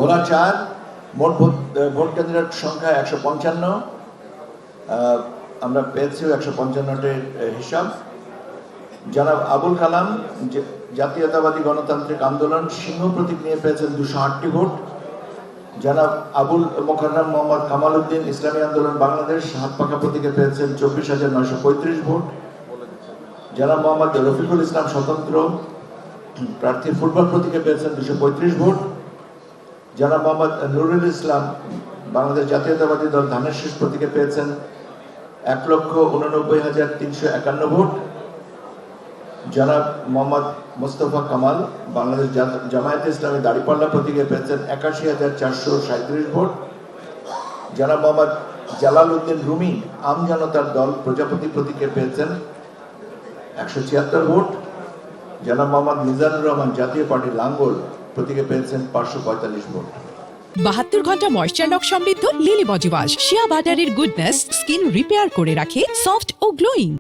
ভোলা 4, মোট ভোট কেন্দ্রের সংখ্যা 155। আমরা পেয়েছি 155টির হিসাব। জনাব আবুল কালাম জাতীয়তাবাদী গণতান্ত্রিক আন্দোলন সিংহ প্রতীক নিয়ে পেয়েছেন 208টি ভোট। জনাব আবুল মোকাররম মোহাম্মদ কামাল উদ্দিন ইসলামী আন্দোলন বাংলাদেশ হাত পাখা প্রতীকে পেয়েছেন 24,935 ভোট। জনাব মোহাম্মদ রফিকুল ইসলাম স্বতন্ত্র প্রার্থী ফুটবল প্রতীকে পেয়েছেন 235 ভোট। জনাব মোহাম্মদ নুরুল ইসলাম বাংলাদেশ জাতীয়তাবাদী দল ধানের শীষ প্রতীকে পেয়েছেন 1,89,351 ভোট। জনাব মোহাম্মদ মোস্তফা কামাল বাংলাদেশ জামায়াতে ইসলামী দাঁড়িপাল্লা প্রতীকে পেয়েছেন 81,437 ভোট। জনাব মোহাম্মদ জালাল উদ্দিন রুমি আম জনতার দল প্রজাপতি প্রতীকে পেয়েছেন 176 ভোট। জনাব মোহাম্মদ মিজানুর রহমান জাতীয় পার্টি লাঙ্গল প্রতীকে পেয়েছেন 545 ভোট। 72 ঘন্টা ময়েশ্চার লক সমৃদ্ধ লিলি বডি ওয়াশ শিয়া বাটারের গুডনেস স্কিন রিপেয়ার করে রাখে সফট ও গ্লোয়িং।